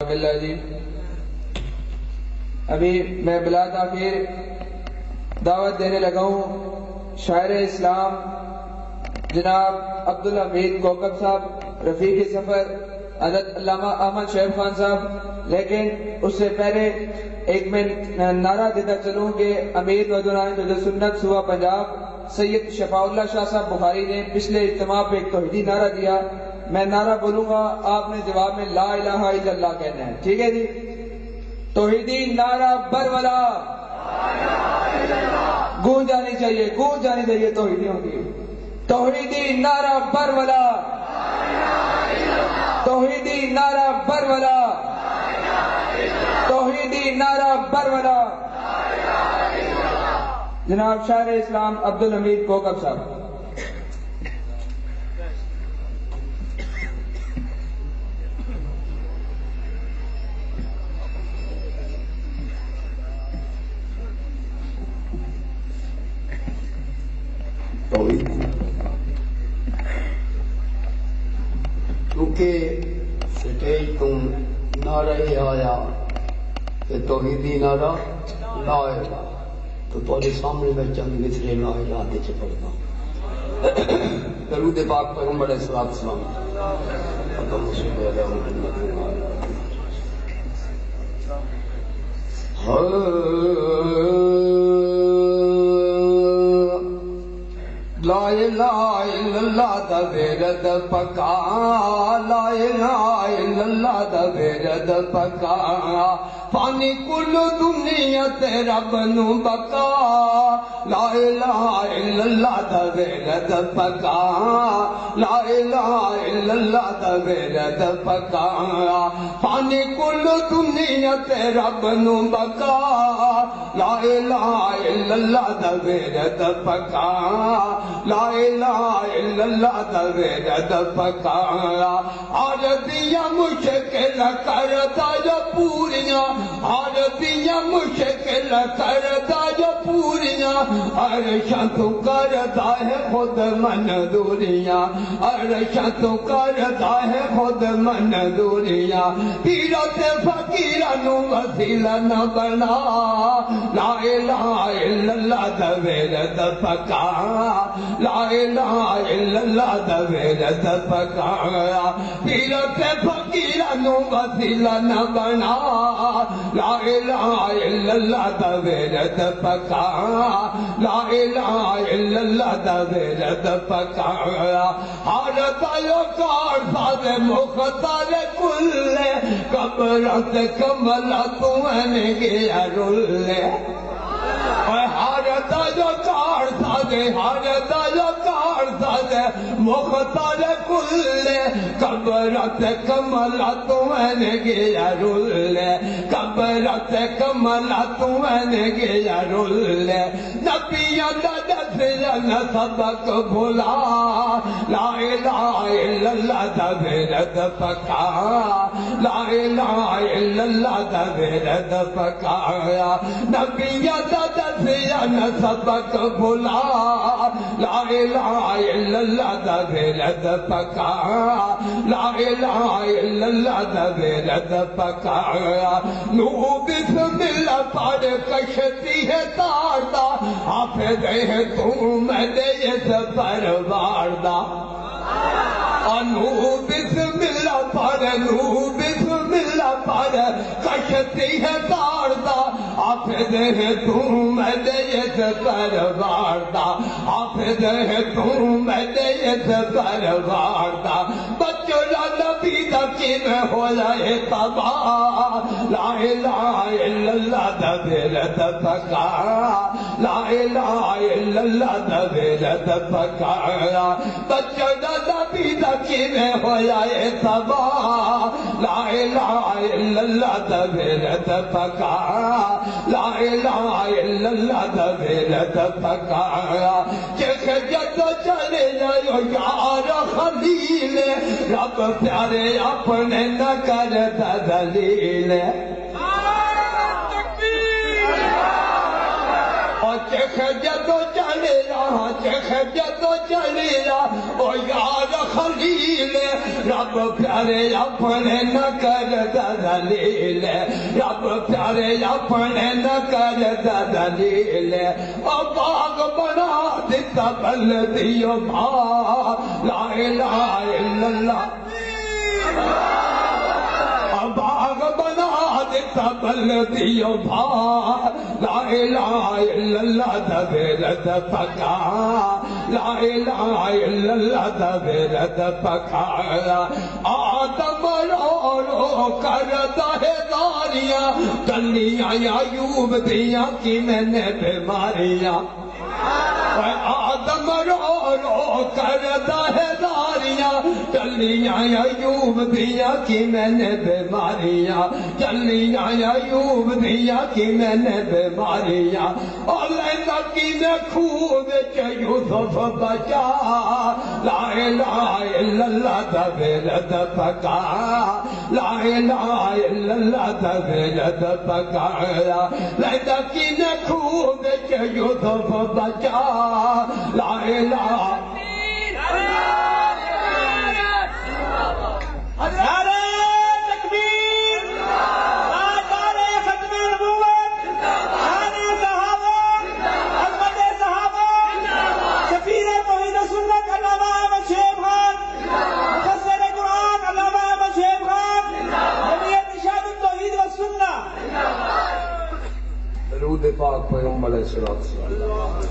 باللہ جی ابھی میں بلا تاخیر دعوت دینے لگا ہوں شاعر اسلام جناب عبدالحمید کوکب صاحب رفیق سفر حضرت علامہ احمد شعیب خان صاحب، لیکن اس سے پہلے ایک میں نعرہ دیتا چلوں کہ امیر نوجوان سنت صوبہ پنجاب سید شفاء اللہ شاہ صاحب بخاری نے پچھلے اجتماع پہ ایک توحیدی نعرہ دیا. میں نعرہ بولوں گا، آپ نے جواب میں لا الہ الا اللہ کہنا ہے، ٹھیک ہے جی؟ توحیدی نعرہ برولا گونج جانی چاہیے، گونج جانی چاہیے توحیدیوں کی. توحیدی نعرہ برولا، توحیدی نعرہ برولا، توحیدی نعرہ برولا. جناب شاعر اسلام عبدالحمید کوکب صاحب. کیونکہ سٹیج تم نعرہ ہی آیا کہ توحیدی نعرہ لا الہ، تو تھوڑے سامنے میں چند مصرے لا الہ دے چ پڑھنا. درود پاک پیغمبر علیہ السلام. اللہم صل علی محمد. لا الہ الا اللہ دا ویرد پکا، لا الہ الا اللہ دا ویرد پکا، پانی کل دنیا تے رب نو بکا. لا الہ الا اللہ دا ویرد پکا، لا الہ الا اللہ دا ویرد پکا، پانی کل دنیا تے رب نو بکا. لا الہ الا اللہ دا ویرد پکا، لا الہ الا اللہ دا ویرد پکا. عربیاں مشکل کرتا جو پوریاں، عربیاں مشکل کرتا جو پوریاں، عرشاں تو کرتا ہے خود منظوریاں، عرشاں تو کرتا ہے خود منظوریاں. پیرت فقیراں نو وسیلہ نہ بنا. لا الہ الا اللہ دا ویرد پکا، لا الہ الا اللہ دا ویرد پکا. پیرت فقیراں نو وسیلہ نہ بنا. لا الہ الا اللہ دا ویرد پکا، لا الہ الا اللہ دا ویرد پکا. حالت آیو کار ساز مختار کل، قبرت کملہ تو میں گیا رول. حالت آیو کار ساز، حالت آیو کار ساز مختار کل، قبرت کملہ تو میں گیا رول. قبرت کملہ تو میں گیا رول. نبیاں دا دسیا سبق بھلا. لا الہ الا اللہ دا ویرد پکا، لا الہ الا اللہ دا ویرد پکا. نبیاں دا دسیا سبق بھلا. لا الہ الا اللہ دا ویرد پکا، لا الہ الا اللہ دا ویرد پکا. نو بسم اللہ پڑھ کشتی ہے تاردا، حافظ ہے تو میں دے اس پروار دا. نو بسم اللہ پڑھ، نو بسم اللہ پڑھ کشتی ہے تاردا، حافظ ہے تو میں دے اس پروار دا، حافظ ہے تو میں دے اس پروار دا. بچوں نبی دا کی میں ہو جائے تباہ. لا الہ الا اللہ دا ویرد پکا، لا الہ الا اللہ دا ویرد پکا. بچوں نبی دا کی میں ہو جائے تباہ. لا الہ الا اللہ دا ویرد پکا، لا الہ الا اللہ دا ویرد پکا. چکھ جد چلے جائو یار خلیل، رب پیارے اپنے نہ کرتا دلیل. اور چکھ جد چلے رہا جدو چلے رہا او یار خلیل رب پیارے اپنے نہ کر دلیل رب پیارے اپنے نہ کر دلیل او باغ بنا دیتا بلدیو بھا لا الہ الا اللہ باغ بنا دیتا بلدیو بھا لا الہ الا اللہ دبیرت پکا لا الہ الا اللہ دبیرت پکا آدم رو رو کرتا ہے داریاں کلیاں ایوب دیاں کی میں نے بیماریاں آدم رو رو کرتا ہے داریاں چلیاں ایوب دیا کی میں نے بیماریاں چلیاں ایوب دیا کی میں نے بیماریاں اور لینا کی میں خوب یوسف بچا لا الہ الا اللہ دبیرت پکا لا الہ الا اللہ دبیرت پکا لینا کی میں خوب یوسف بچا لا الہ نعرہ تکبیر نعرہ ختم نبوت نعرہ صحابہ عظمت صحابہ سفیر توحید و سنت علامہ احمد شیخ خان مفسر قرآن علامہ احمد شیخ خان جمعیت ارشاد التوحید و سنت درود پاک پیغمبر علیہ السلام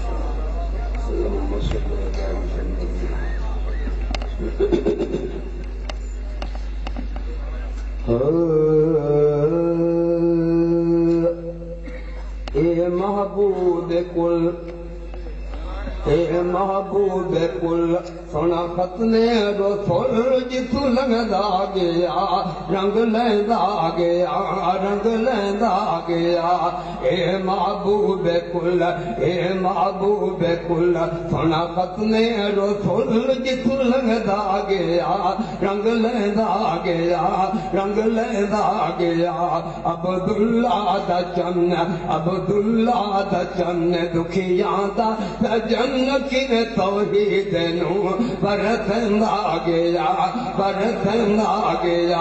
اے محبوب کل اے محبوب کل سونا ختم رسول جتو لنگدا گیا رنگ لیندا گیا رنگ لیندا گیا اے محبوب کل اے محبوب کل سونا ختم رسول جتو لنگدا گیا رنگ لیندا گیا رنگ لیندا گیا عبداللہ دا چن عبداللہ دا چن دکھیاں دا سجن کی توحید نو برتندا گیا برتندا گیا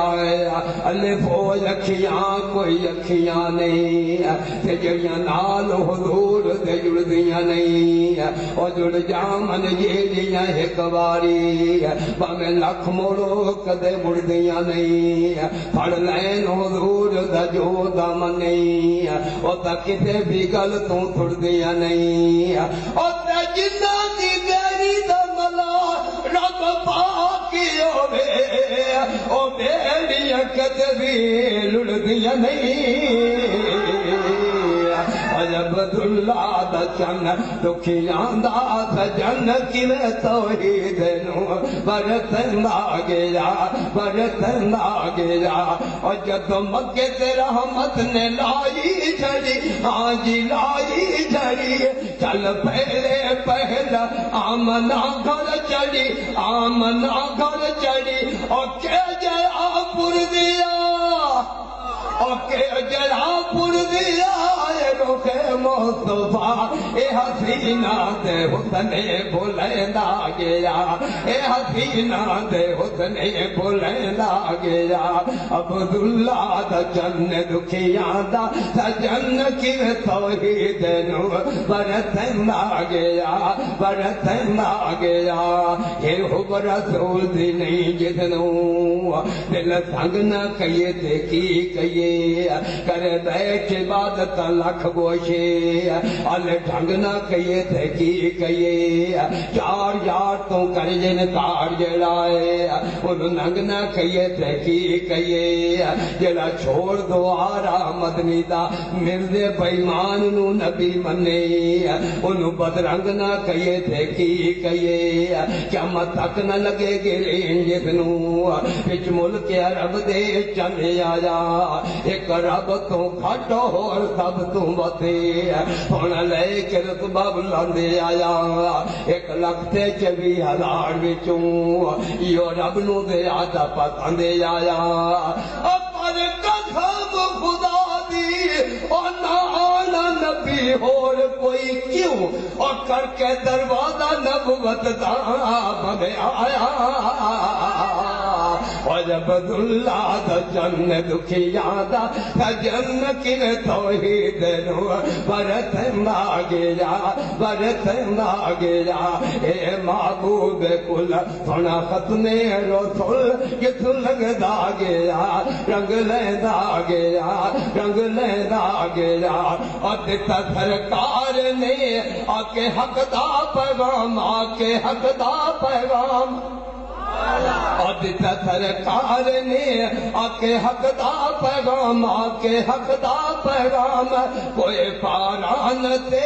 الف و اکھیاں کوئی اکھیاں نہیں تے جڑیاں نال حضور دے جڑدیاں نہیں او جڑ جامن یہ جیاں ایک باری بھاویں لکھ موڑو کدے مڑدیاں نہیں پھڑ لین حضور دا جو دامن نہیں او تا کتے بھی گل تو تھڑدیاں نہیں او تے جنہ دی دیری دا ملا رب پاکی ہوئے او بیڑیاں کتبی لڑدیاں نہیں عبداللہ دا چن دکھیاں دا سجن کی میں توحید نو برتندا گیا برتندا گیا اور جد مکے تے رحمت نے لائی چھڑی ہاں جی لائی چھڑی چل پہلے پہلا آمنا گھر چڑی آمنا گھر چڑی اور کہ جڑا پر دیا اور کہ جڑا پر دیا روکے مصطفیٰ اے حسینہ دے حسن بلندا گیا اے حسینہ دے حسن بلندا گیا عبداللہ دا چن دکھیاں دا سجن کی توحید نو برتندا گیا برتندا گیا یہ حب رسول دی نہیں جتنو دل سنگ نہ کہیے تے کی کہیے کرے بیٹھ عبادت لکھ گوشے ال ڈھنگ نہ کہیے تے کی کہیے چار یار تو کر جن کار جڑائے ان ننگ نہ کہیے تے کی کہیے جڑا چھوڑ دو آرا مدنی دا مرد بیمان نو نبی منے ان بدرنگ نہ کہیے تے کی کہیے قیامت تک نہ لگے گرین جتنو پچ ملک عرب دے چلے آیا ایک رب تو گھٹ اور سب تو بتے ہن لے کے رتبہ بلندے آیا 1,24,000 وچوں یو رب نو دے آدا پسند آیا پر قسم خدا دی او نہ نبی بھی اور کوئی کیوں اور کر کے دروازہ نبوت دا بن آیا اور عبداللہ دا جن دکھیاں دا جن کن توحید نو برتنا گیا اے محبوب کل سونا ختم رسول کتوں لگدا گیا رنگ لینا گیا اور دتا سرکار نے آکے حق دا پیغام اور دتا سرکار نے آکے حق دا پیغام کوئی پاران تے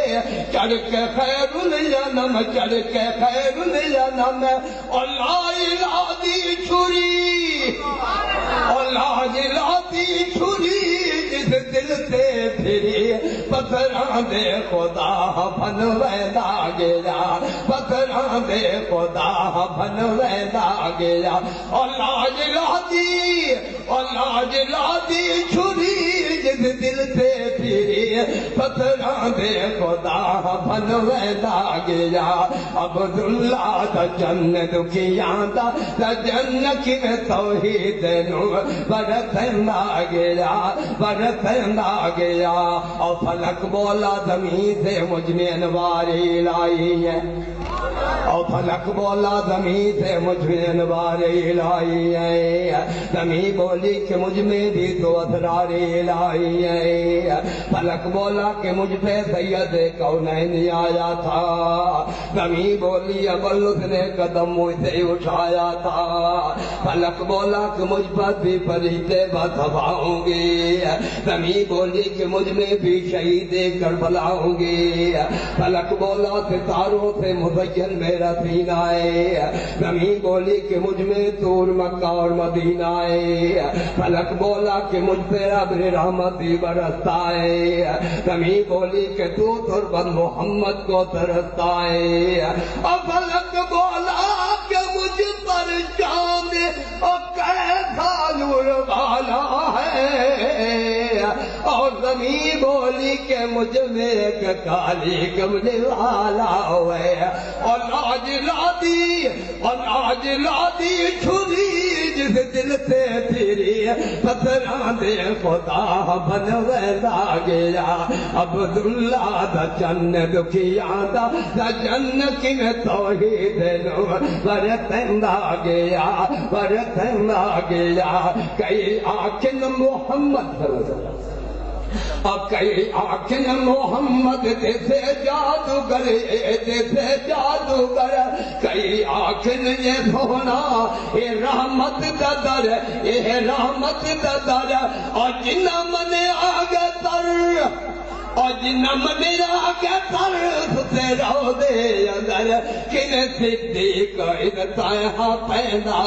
چڑھ کے خیر الجنم اور لا الہ دی چھری جس دل تے پھری پتھران دے خدا بن ویدا گیا اور لاج لادی چھری جس دل تے پھری پتھران دے خدا بن ویدا گیا عبداللہ دا جن دکھیاں دا جن کن توحید نو برتنا گیا اور فلک بولا زمین سے مجھ میں انواری لائی ہے اور فلک بولا زمین سے مجھ میں انواری لائی ہے زمین بولی کہ مجھ میں بھی تو اسراری لائی ہے فلک بولا کہ مجھ پہ سید کونین آیا تھا زمین بولی ابل اس نے قدم مجھ سے اٹھایا تھا فلک بولا کہ مجھ پر بھی فرشتے بس ہوں گے زمین بولی کہ مجھ میں بھی شہید کربلا ہوں گے فلک بولا ستاروں سے مزین میرا سینہ ہے زمین بولی کہ مجھ میں طور مکہ اور مدینہ ہے فلک بولا کہ مجھ پہ ابر رحمتی برستا ہے زمین بولی کہ تو تربت محمد کو ترستا ہے اور فلک بولا کہ مجھ پر شام اور کیسا نور والا ہے اور زمین بولی کہ مجھ میں ایک کالی کملی والا ہوئے اور لاج لادی چھری جس دل سے پھری پتھران دے خدا بن ویدا گیا عبداللہ دا جن دکھیاں دا جن کن توحید نو برتنا گیا کئی آنکھیں محمد صلی اللہ علیہ وسلم اور کئی آنکھیں محمد جیسے جادوگر کئی آنکھیں یہ سونا اے رحمت دا در اور جنہ من آگے تر اور جنہ من آگے تر سے رو دے اندر کن صدیق ادھتائیں پہنا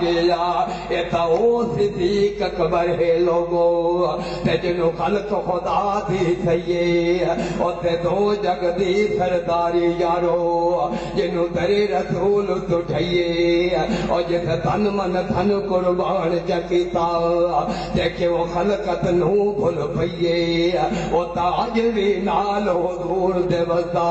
گیا یہ تا او صدیق اکبر ہے لوگو تے جنو خلق خدا دی سیے اور تے دو جگ دی سرداری یارو جنو تیرے رسول تٹھئیے اور جس تن من تھن قربان چکیتا دیکھے وہ خلقت نو بھول پئیے وہ تاج بھی نال حضور دے وستا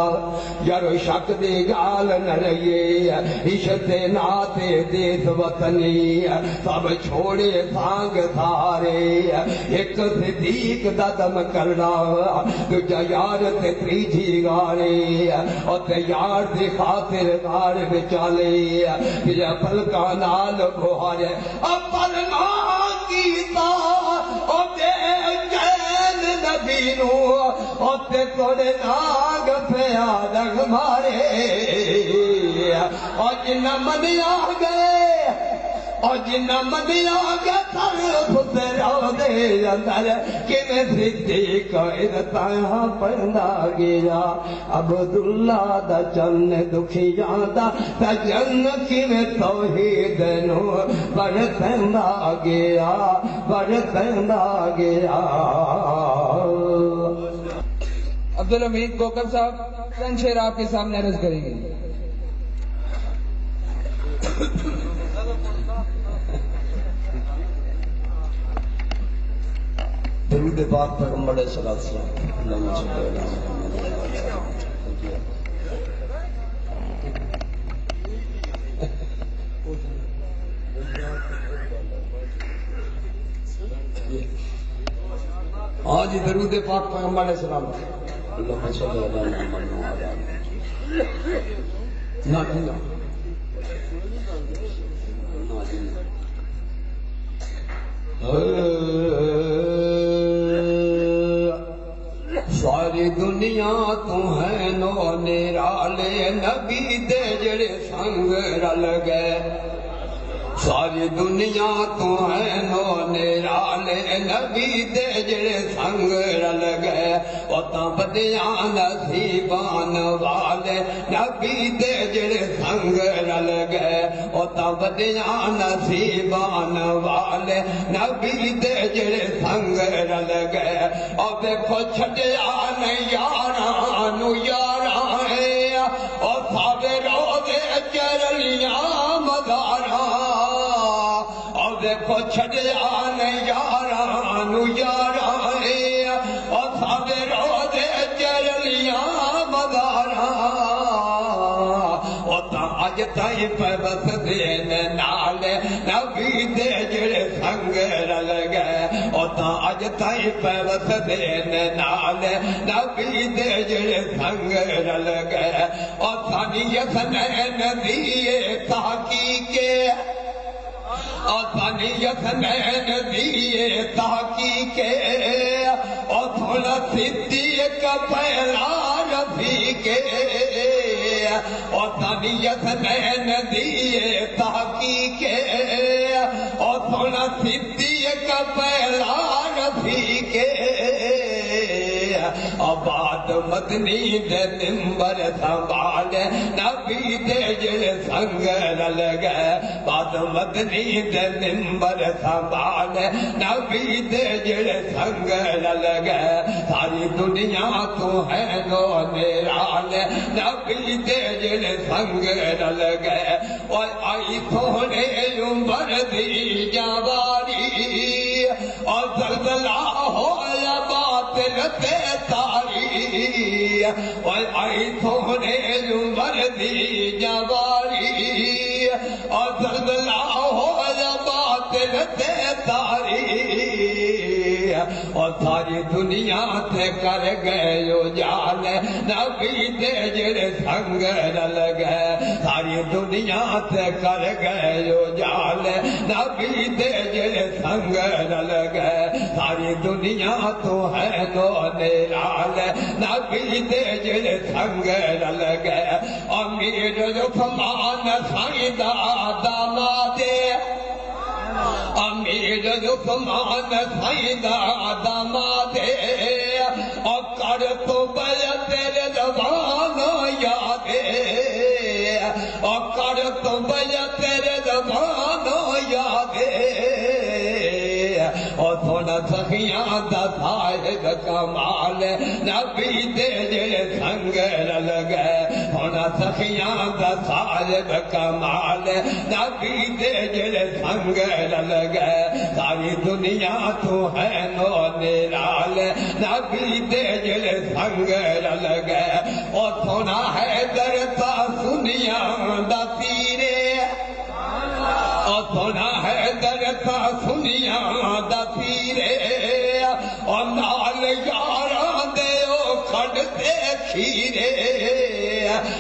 یارو شک دی گال نہ رہیے عشق دے ناتے دیس وطنی سب چھوڑے سانگ سارے ایک صدیق دا دم کرنا دجا یار تے تریجی گارے اور تے یار دی خاطر غار بچالے یا پلکا نال بہارے اپل مانگیتا او دے چین نبی نو او تے توڑے ناگ پیادگ مارے اور جنہ منی آگئے اور جنہ منی آگے تر خسرہ دے اندر کنے صدیق ادھتائیں پڑھنا گیا عبداللہ دا چن دکھیاں دا جن کنے توحید نو برتنا گیا عبدالحمید کوکب صاحب چند شعر آپ کے سامنے عرض کریں گے. درود پاک پیغمبر علیہ الصلوۃ والسلام اللہم صل علی محمد۔ ہاں جی درود پاک پیغمبر علیہ السلام اللہم صل علی محمد۔ نہ ساری دنیا تو ہے نو نرالے نبی دے جڑے سنگ رل گئے، ساری دنیا تو ہے نو نرالے نبی دے جڑے سنگ رل گئے، اوتاں بدیاں نصیبان والے نبی دے جڑے سنگ رل گئے، اوتاں بدیاں نصیبان والے نبی دے جڑے سنگ رل گئے۔ او دیکھو چھڈیا نہیں یاراں نو یاراں ہے، او سارے روزے چرلیاں مداراں، او دیکھو چھڈیا نہیں یاراں نو یاراں ہے، او سارے روزے چرلیاں مداراں، او تاں اج تائیں پہ بس دین نال نبی دے جڑے سنگ رل گئے، او تاں اج تائیں پہ بس دین نال نبی دے جڑے سنگ رل گئے۔ او ثانیت نین دیے تحقیق، او ثانیت نین دیے تحقیق، او تھوڑا صدیق پہلا رفیق، او ثانیت نین دیے تحقیق، او تھوڑا صدیق پہلا رفیق، آباد مدنی دے نمبر سنبھال نبی دے جڑے سنگ رل گئے، باد مدنی دے نمبر سنبھال نبی دے جڑے سنگ رل گئے، ساری دنیا تو ہے نو نرال نبی دے جڑے سنگ رل گئے۔ اور آئی سونے عمر دی جواری، اور زلزلہ ہویا باطل تے تاری، اور آئی سونے عمر دی جواری، اور زلزلہ ہویا باطل تے تاری، اور ساری دنیا تے کر گئے اجال نبی دے جڑے سنگ رل گئے، ساری دنیا تے کر گئے اجال نبی دے جڑے سنگ رل گئے، ساری دنیا تو ہے نو نرال نبی دے جڑے سنگ رل گئے۔ امیر عثمان سائیں دا داماد، امیر عثمان سائیں دا داماد، اور کر تو بیا تیرے زبان یاد، اور کر تو بیا تیرے زبان یاد، اور تھوڑا سخیاں دا صاحب کمال نبی دے جڑے سنگ رل گئے، تھوڑا سخیاں دا صاحب کمال نبی دے جڑے سنگ رل گئے، ساری دنیا تو ہے نو نرال نبی دے جڑے سنگ رل گئے۔ اور تھوڑا حیدر تا سنیا دا تیرے، اور تھوڑا حیدر تا سنیا دا تیرے، اور نال یاراں دے او کھڑتے کھیرے،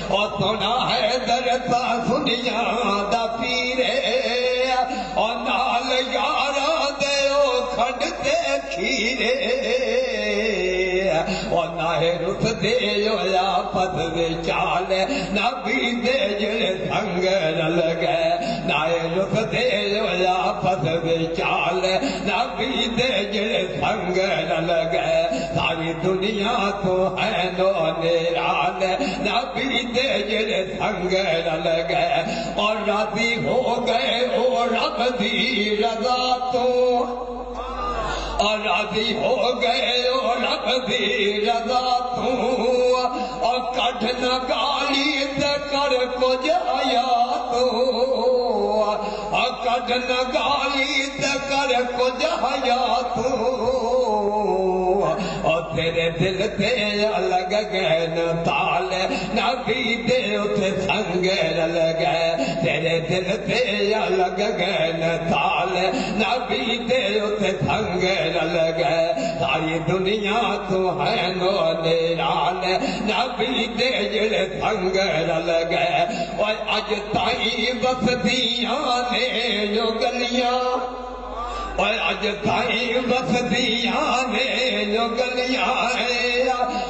اور تھوڑا حیدر تا سنیا دا تیرے، اور نال یاراں دے او کھڑتے کھیرے، اور ناہے رس دے یا پت دے چال نبی دے جڑے سنگ رل گئے، ناہے رس دے یا پت دے چال نبی دے جڑے سنگ رل گئے، ساری دنیا تو ہے نو نرال نبی دے جڑے سنگ رل گئے، اور راضی ہو گئے او رب دی رضا تو، اور راضی ہو گئے او رب دی رضا تو، اور کٹھ نہ گالی تے کر کو جایا تو، اور کڈن گالی تے کر کچھ حیات اور تیرے دل تے الگ گئے تال نبی دے اتھے سنگر لگے تیرے دل تے الگ گئے تال نبی دے اتھے سنگر لگے ساری دنیا تو ہے نو نیران نبی دے جڑے سنگر لگے اور اج تائی بسدیاں نے جو گلیاں اور اج تائی بسدیاں نے جو گلیاں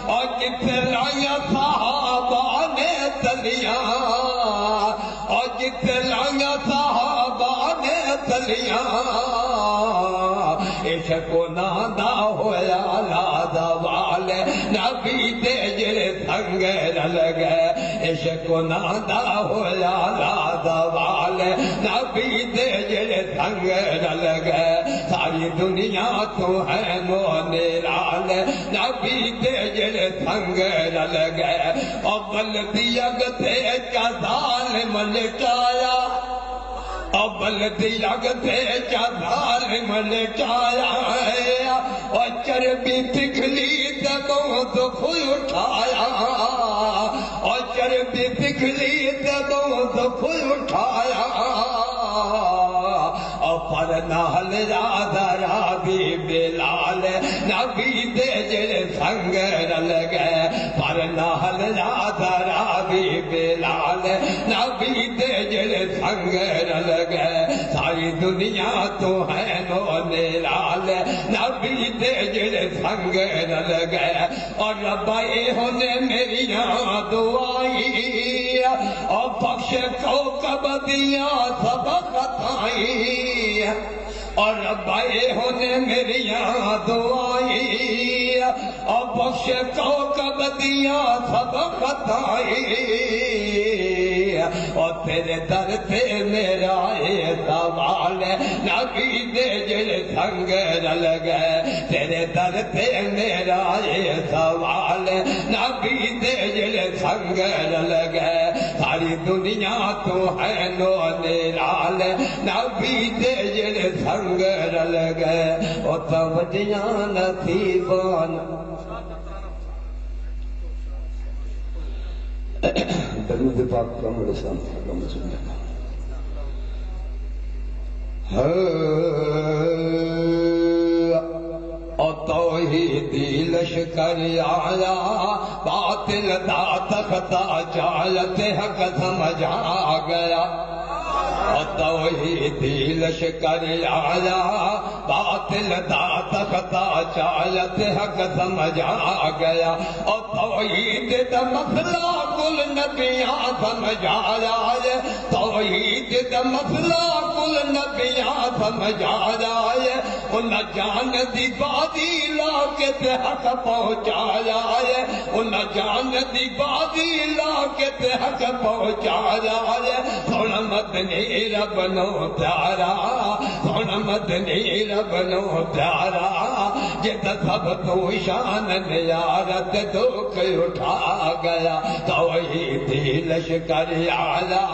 اور جتھے لائیاں صحابہ نے تلیاں اور جتھے لائیاں صحابہ نے تلیاں عشق و نادا ہویا لادا والے نبی دے جڑے سنگر لگے عشق و نادا ہویا لادا والے نبی دے جڑے سنگر لگے ساری دنیا تو ہے نو نیران نبی دے جڑے سنگر لگے اول دی اگتے کا ظالم لٹایا اول دی اگتے کا ظالم لٹایا اور چربی پگھلی تے بہت کھل اٹھایا اور چربی پگھلی تے بہت کھل اٹھایا پر نال یاد رابی بلال نبی دے جڑے سنگر لگے پر نال یاد رابی بلال نبی دے جڑے سنگر لگے ساری دنیا تو ہے نو نیرال نبی دے جڑے سنگر لگے اور ربا اے ہونے میری دعائی اور بخش کوکب دیا سبق تھائی اور ربا اے ہونے میری دعائی اور بخش کوکب دیا سبق تھائی اور تیرے در پہ میرا اے سوال نبی دے جڑے سنگر لگے تیرے در پہ میرا اے سوال نبی دے جڑے سنگر لگے ساری دنیا تو ہے نو نیرال نبی دے جڑے سنگر لگے اور توجیاں نصیبان درود پاک محمد صلی اللہ علیہ وسلم اور توحیدی لشکر آیا باطل دا تختہ چالت حق سمجھ آ گیا اور توحیدی لشکر آیا باطل دا تختہ چالت حق سمجھ آ گیا اور توحید دا مسئلہ کل نبیاں سمجھ آیا توحید دا مسئلہ کل نبیاں سمجھ آیا ان جان دی بادی لا کے تے حق پہنچایا ہے ان جان دی بادی لا کے تے حق پہنچایا ہے سن مدنی رب نو پیارا سن مدنی رب نو پیارا جت سب تو شان نیارت دکھ اٹھا گیا توحیدی لشکر آیا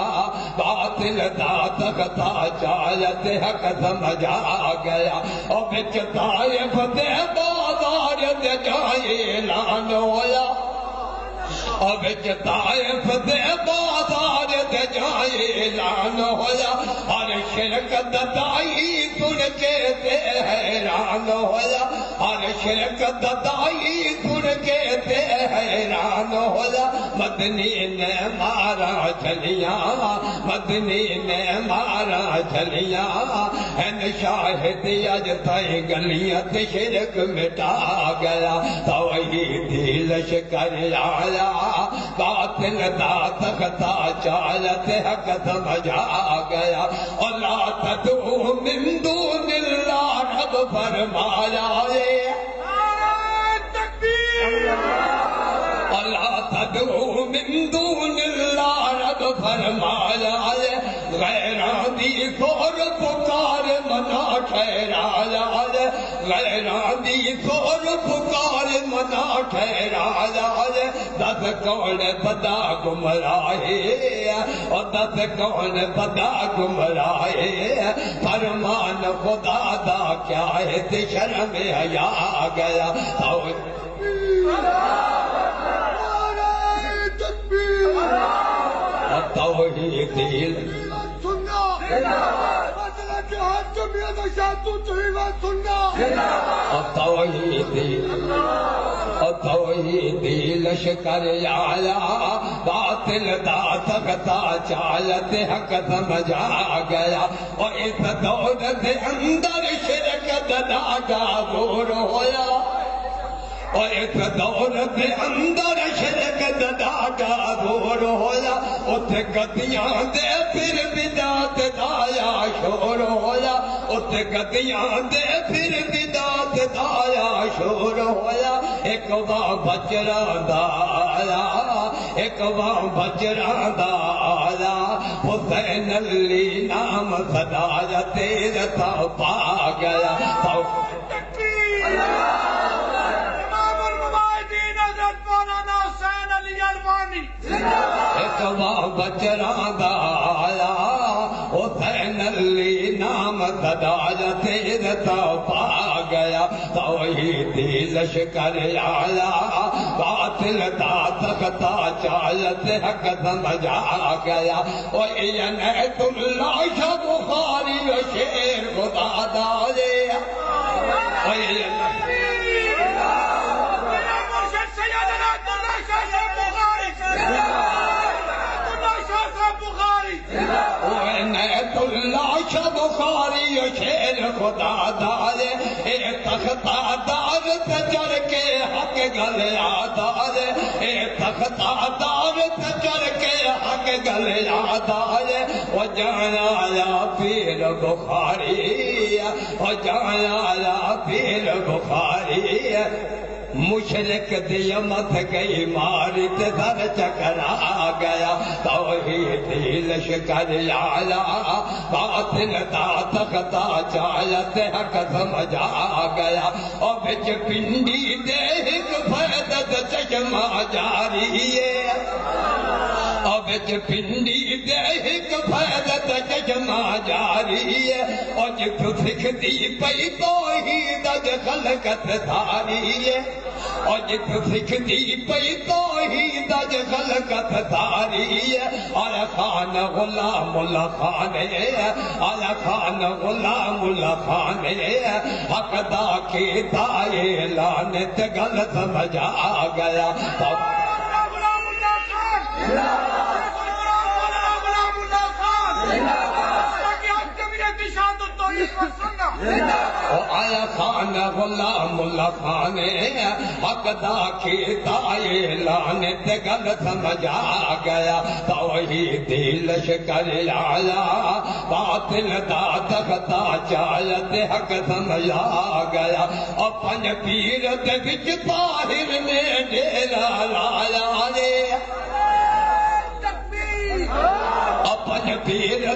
باطل دا تختہ چالت حق سمجھ آ گیا اور بچ طائف دے بازار دے جائے اعلان ہویا اور بچ طائف دے بازار دے جائے اعلان ہویا اور شرک دائی سن کے تے حیران ہویا اور شرک دائی سن کے تے حیران ہویا مدنی نے مارا چلیاں مدنی نے مارا چلیاں این شاہد اج تائی گلیت شرک مٹا گیا توحیدی لشکر آیا باطل دا تختہ چالت حق سمجھ آ گیا اور لا تدعو من دون اللہ رب فرمایا اللہ تدعو من دون اللہ رب فرمایا غیران دی فور پکار منا ٹھہرایا غیران دی زور پکار منا ٹھہرا جائے دس کون بدا گمراہے اور دس کون بدا گمراہے فرمان خدا دا کیا ہے تے شرم حیا آ گیا توحید توحید لشکر آیا باطل دا تکتا چالت حق سمجھ آ گیا اور اس دور سے اندر شرک ددا کا زور ہویا اور اس دور سے اندر شرک ددا کا زور ہویا اتھے گدیاں دے پھر بدعت دایا شور ہویا اتھے گدیاں دے پھر بدعت دایا شور ہویا ایک وہاں بچران دا آیا ایک وہاں بچران دا آیا حسین علی نام صدایا تیز تا پا گیا ایک وہاں بچران دا آیا حسین علی نام صدایا تیز تا پا گیا توحیدی لشکر آیا باطل دا تختا چالت حق سمجھ آ گیا اور عنایت اللہ شاہ بخاری و شیر خدا دالے عنایت اللہ شاہ بخاری و شیر خدا دالے اے تختہ دار تجر کے حق گلیا دالے اے تختہ دار تجر کے حق گلیا دالے وہ جانا یا پیر بخاری وہ جانا یا پیر بخاری مشرک دیمت گئی ماری تے در چکرا گیا توحیدی لشکر آیا باطل دا تختا چالت حق سمجھ آ گیا اور بچ پنڈی دے ایک فیدت چشمہ جاری ہے اور بچ پنڈی دے ایک فیدت چشمہ جاری ہے اور جب سکھ دی پئی توحید خلقت داری ہے اور جت سکھ دی پئی توحید خلقت داری ہے آیا خان غلام اللہ خان ہے آیا خان غلام اللہ خان ہے حق دا کے دائے لانت غلط سمجھ آ گیا آیا خان غلام اللہ خان حق دا کی دائے لانت غلط سمجھ آ گیا توحیدی لشکر آیا باطل دا تختا چالت حق سمجھ آ گیا اپن پیر دے وچ طاہر نے ڈیرا لایا رے اپن پیر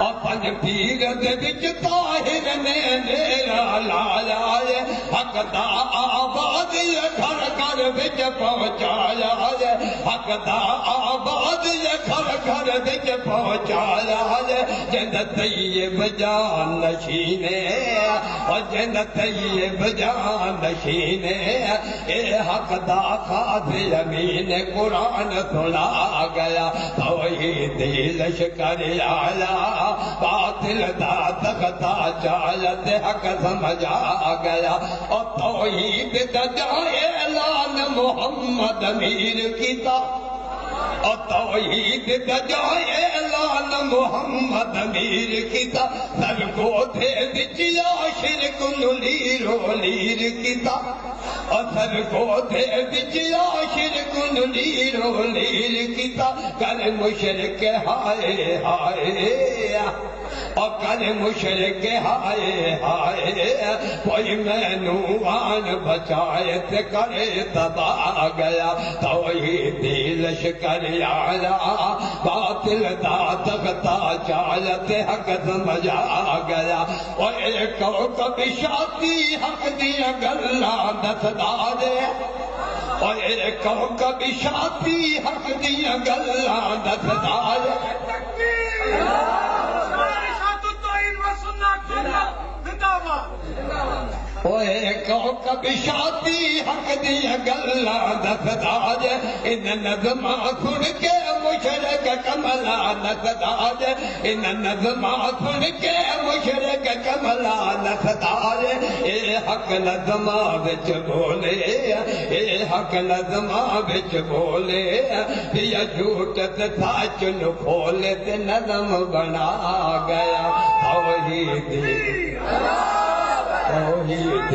اپن پیر دے وچ طاہر نے ڈیرا لایا ہے حق دا آباد گھر گھر وچ پہنچایا ہے حق دا آباد گھر گھر وچ پہنچایا ہے جند طیب جان نشین اور جند طیب جان نشین اے حق دا خاص امین قرآن سنا گیا توحیدی لشکر آیا باطل دا تختا چالت حق سمجھ آ گیا اور توحید دا جائے اعلان محمد امیر کیتا اور توحید دا جائے اعلان محمد امیر کیتا سر کو دے دچیا شرک لیر و لیر کیتا اور سر کو دے دچیا شرک لیر و لیر کیتا کر مشرک ہائے ہائے اور کل مشرک ہائے ہائے کوئی مینو آن بچائے تے کرے تباہ گیا توحیدی لشکر آیا باطل دا تغتا چالت حق سمجھا گیا اور ایک کوکب شاتی حق دیا گلہ دسدا دے اور ایک کوکب شاتی حق دیا گلہ دسدا دے کوکب شاتی حق دیا گلہ دسدا دے ان نظمہ سن کے مشرک کملا نسدا دے ان نظمہ سن کے مشرک کملا نسدا دے اے حق نظمہ وچ بولے اے حق نظمہ وچ بولے یا جھوٹ تے سچ نو کھولے تے نظم بنا گیا توحید توحید